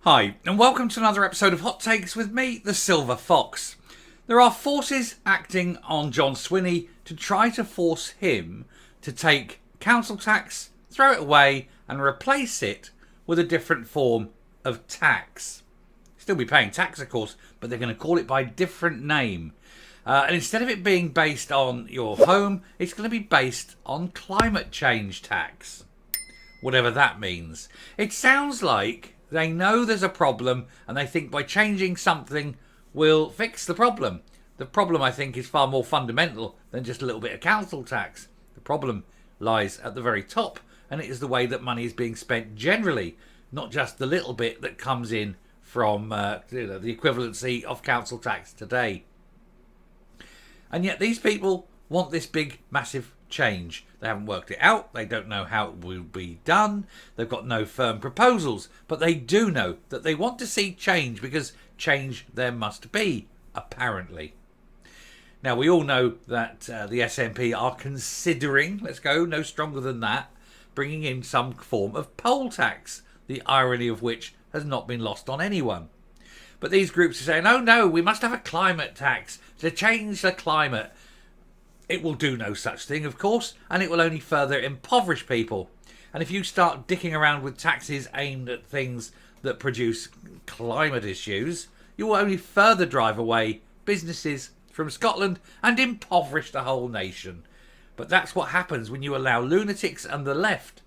Hi, and welcome to another episode of Hot Takes with me, the Silver Fox. There are forces acting on John Swinney to try to force him to take council tax, throw it away, and replace it with a different form of tax. Still be paying tax, of course, but they're going to call it by a different name. And instead of it being based on your home, it's going to be based on climate change tax. Whatever that means. It sounds like they know there's a problem and they think by changing something will fix the problem. The problem, I think, is far more fundamental than just a little bit of council tax. The problem lies at the very top, and it is the way that money is being spent generally, not just the little bit that comes in from the equivalency of council tax today. And yet these people want this big, massive change. They haven't worked it out. They don't know how it will be done. They've got no firm proposals. But they do know that they want to see change because change there must be, apparently. Now, we all know that the SNP are considering, let's go no stronger than that, bringing in some form of poll tax, the irony of which has not been lost on anyone. But these groups are saying, oh no, we must have a climate tax to change the climate. It will do no such thing, of course, and it will only further impoverish people. And if you start dicking around with taxes aimed at things that produce climate issues, you will only further drive away businesses from Scotland and impoverish the whole nation. But that's what happens when you allow lunatics and the left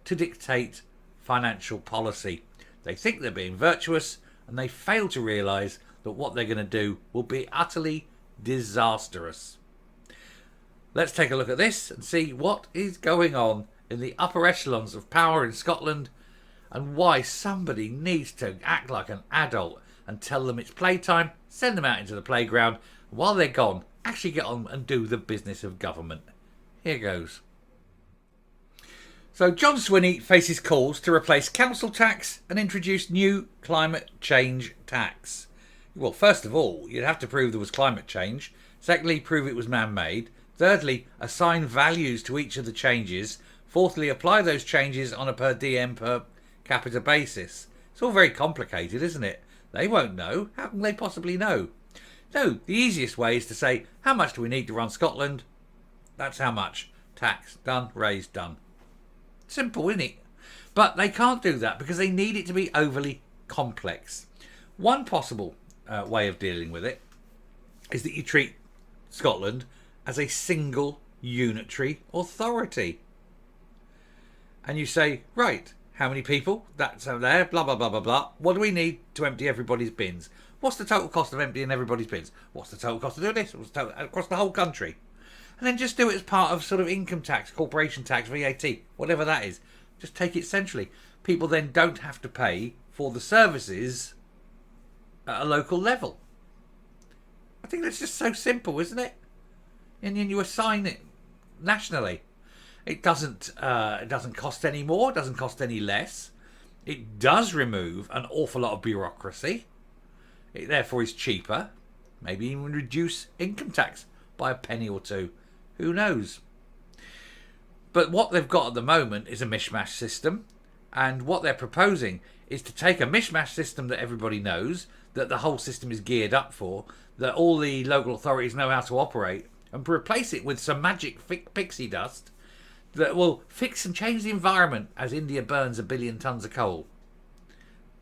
to dictate financial policy. They think they're being virtuous, and they fail to realise that what they're going to do will be utterly disastrous. Let's take a look at this and see what is going on in the upper echelons of power in Scotland and why somebody needs to act like an adult and tell them it's playtime, send them out into the playground, and while they're gone, actually get on and do the business of government. Here goes. So John Swinney faces calls to replace council tax and introduce new climate change tax. Well, first of all, you'd have to prove there was climate change. Secondly, prove it was man-made. Thirdly, assign values to each of the changes. Fourthly, apply those changes on a per diem per capita basis. It's all very complicated, isn't it? They won't know. How can they possibly know? No, the easiest way is to say, how much do we need to run Scotland? That's how much. Tax. Done. Raised. Done. Simple, isn't it? But they can't do that because they need it to be overly complex. One possible way of dealing with it is that you treat Scotland as a single unitary authority. And you say, right, how many people? That's there, blah, blah, blah, blah, blah. What do we need to empty everybody's bins? What's the total cost of emptying everybody's bins? What's the total cost of doing this? What's the total across the whole country? And then just do it as part of sort of income tax, corporation tax, VAT, whatever that is. Just take it centrally. People then don't have to pay for the services at a local level. I think that's just so simple, isn't it? And then you assign it nationally. It doesn't cost any more. It doesn't cost any less. It does remove an awful lot of bureaucracy. It therefore is cheaper. Maybe even reduce income tax by a penny or two. Who knows? But what they've got at the moment is a mishmash system. And what they're proposing is to take a mishmash system that everybody knows, that the whole system is geared up for, that all the local authorities know how to operate, and replace it with some magic pixie dust that will fix and change the environment as India burns 1 billion tonnes of coal.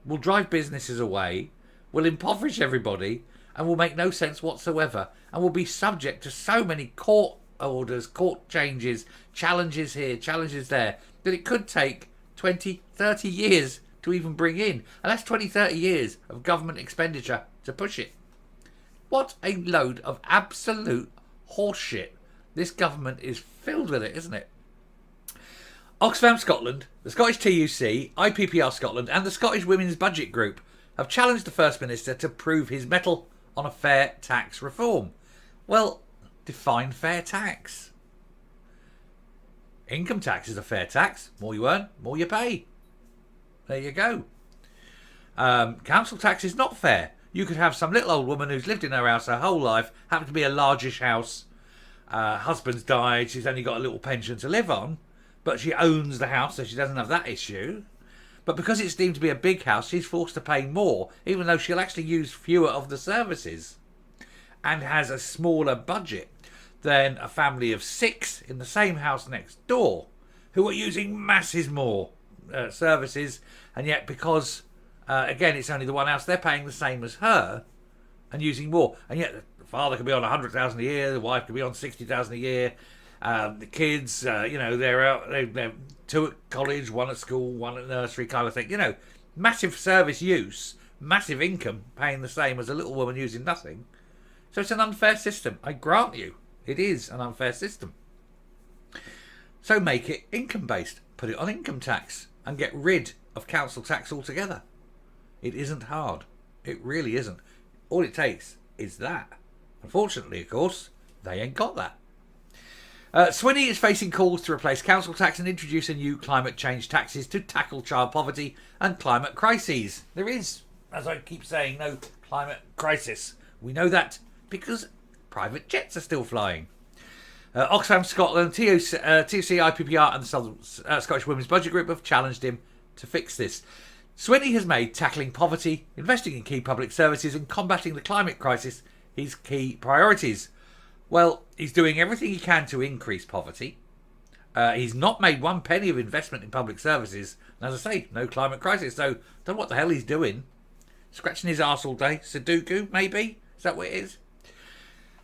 Will drive businesses away, will impoverish everybody, and will make no sense whatsoever, and will be subject to so many court orders, court changes, challenges here, challenges there, that it could take 20, 30 years to even bring in. And that's 20, 30 years of government expenditure to push it. What a load of absolute horseshit. This government is filled with it, isn't it? Oxfam Scotland, the Scottish TUC, IPPR Scotland and the Scottish Women's Budget Group have challenged the First Minister to prove his mettle on a fair tax reform. Well, define fair tax. Income tax is a fair tax. More you earn, more you pay. There you go. Council tax is not fair. You could have some little old woman who's lived in her house her whole life, happen to be a largish house, husband's died, she's only got a little pension to live on, but she owns the house, so she doesn't have that issue. But because it's deemed to be a big house, she's forced to pay more, even though she'll actually use fewer of the services and has a smaller budget than a family of 6 in the same house next door who are using masses more services. And yet because, again, it's only the one house, they're paying the same as her and using more. And yet the father could be on 100,000 a year, the wife could be on 60,000 a year. The kids, they're out, they're 2 at college, 1 at school, 1 at nursery kind of thing. Massive service use, massive income, paying the same as a little woman using nothing. So it's an unfair system. I grant you, it is an unfair system. So make it income-based. Put it on income tax and get rid of council tax altogether. It isn't hard. It really isn't. All it takes is that. Unfortunately, of course, they ain't got that. Swinney is facing calls to replace council tax and introduce a new climate change taxes to tackle child poverty and climate crises. There is, as I keep saying, no climate crisis. We know that because private jets are still flying. Oxfam Scotland, TUC, IPPR and the Southern, Scottish Women's Budget Group have challenged him to fix this. Swinney has made tackling poverty, investing in key public services and combating the climate crisis his key priorities. Well, he's doing everything he can to increase poverty. He's not made 1 penny of investment in public services. And as I say, no climate crisis. So, don't know what the hell he's doing. Scratching his arse all day. Sudoku, maybe? Is that what it is?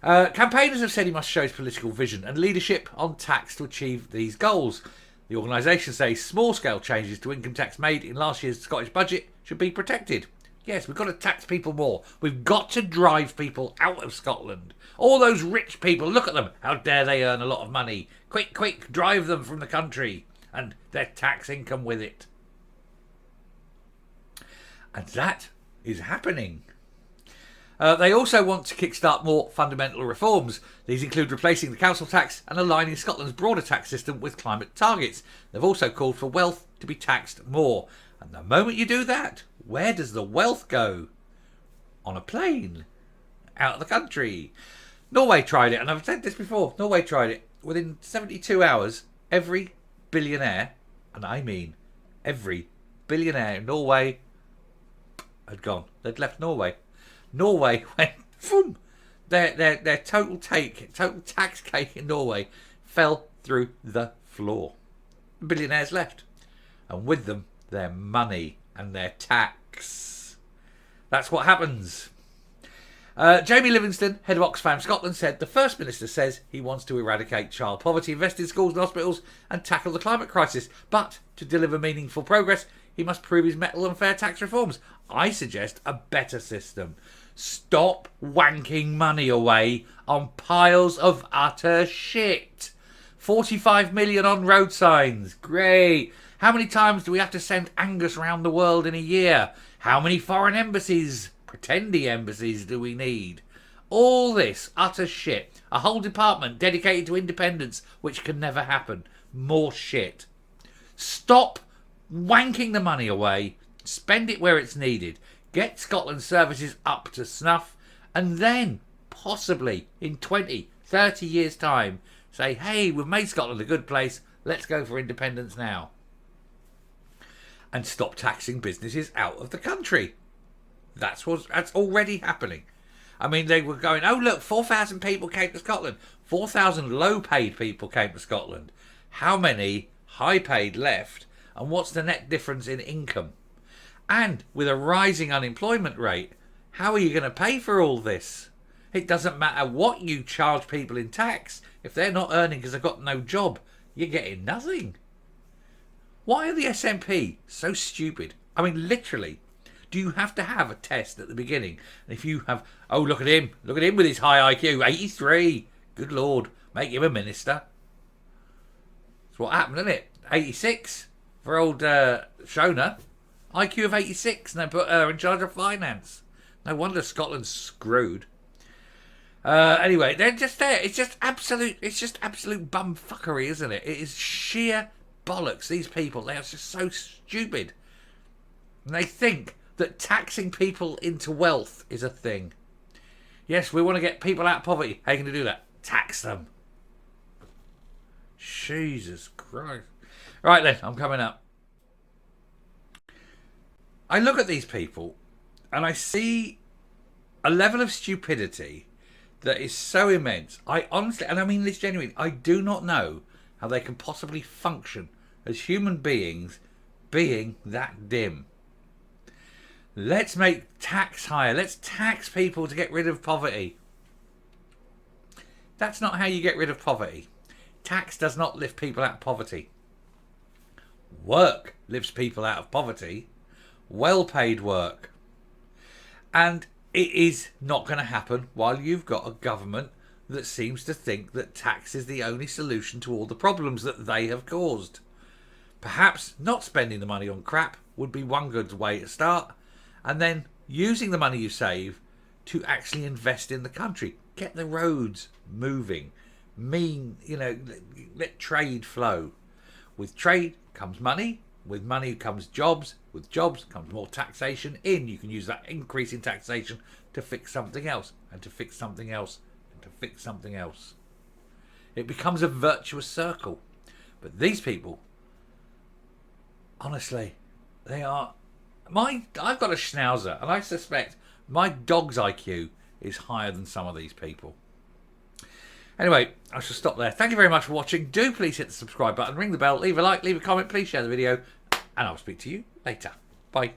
Campaigners have said he must show his political vision and leadership on tax to achieve these goals. The organisation says small-scale changes to income tax made in last year's Scottish budget should be protected. Yes, we've got to tax people more. We've got to drive people out of Scotland. All those rich people, look at them. How dare they earn a lot of money. Quick, quick, drive them from the country. And their tax income with it. And that is happening. They also want to kickstart more fundamental reforms. These include replacing the council tax and aligning Scotland's broader tax system with climate targets. They've also called for wealth to be taxed more. And the moment you do that, where does the wealth go? On a plane. Out of the country. Norway tried it, and I've said this before. Norway tried it. Within 72 hours, every billionaire, and I mean every billionaire in Norway, had gone. They'd left Norway. Norway went, boom. Their total tax cake in Norway fell through the floor. Billionaires left. And with them, their money and their tax. That's what happens. Jamie Livingston, head of Oxfam Scotland, said the First Minister says he wants to eradicate child poverty, invest in schools and hospitals and tackle the climate crisis. But to deliver meaningful progress, he must prove his mettle on fair tax reforms. I suggest a better system. Stop wanking money away on piles of utter shit. 45 million on road signs. Great. How many times do we have to send Angus around the world in a year? How many foreign embassies, pretendy embassies, do we need? All this utter shit. A whole department dedicated to independence, which can never happen. More shit. Stop wanking the money away. Spend it where it's needed. Get Scotland's services up to snuff. And then, possibly, in 20, 30 years' time, say, hey, we've made Scotland a good place. Let's go for independence now. And stop taxing businesses out of the country. That's already happening. I mean, they were going, oh, look, 4,000 people came to Scotland. 4,000 low-paid people came to Scotland. How many high-paid left? And what's the net difference in income? And with a rising unemployment rate, how are you going to pay for all this? It doesn't matter what you charge people in tax. If they're not earning because they've got no job, you're getting nothing. Why are the SNP so stupid? I mean, literally, do you have to have a test at the beginning? And if you have, oh, look at him with his high IQ, 83. Good Lord, make him a minister. That's what happened, isn't it? 86 for old Shona. IQ of 86, and they put her in charge of finance. No wonder Scotland's screwed. Anyway, they're just there. It's just absolute bumfuckery, isn't it? It is sheer bollocks. These people, they are just so stupid. And they think that taxing people into wealth is a thing. Yes, we want to get people out of poverty. How are you going to do that? Tax them. Jesus Christ. Right then, I'm coming up. I look at these people and I see a level of stupidity that is so immense. I honestly, and I mean this genuinely, I do not know how they can possibly function as human beings being that dim. Let's make tax higher. Let's tax people to get rid of poverty. That's not how you get rid of poverty. Tax does not lift people out of poverty. Work lifts people out of poverty. Well-paid work. And it is not going to happen while you've got a government that seems to think that tax is the only solution to all the problems that they have caused. Perhaps not spending the money on crap would be one good way to start, and then using the money you save to actually invest in the country. Get the roads moving. Let trade flow. With trade comes money. With money comes jobs. With jobs comes more taxation in. You can use that increase in taxation to fix something else, and to fix something else, and to fix something else. It becomes a virtuous circle. But these people, honestly, they are... I've got a schnauzer, and I suspect my dog's IQ is higher than some of these people. Anyway, I shall stop there. Thank you very much for watching. Do please hit the subscribe button, ring the bell, leave a like, leave a comment, please share the video, and I'll speak to you later. Bye.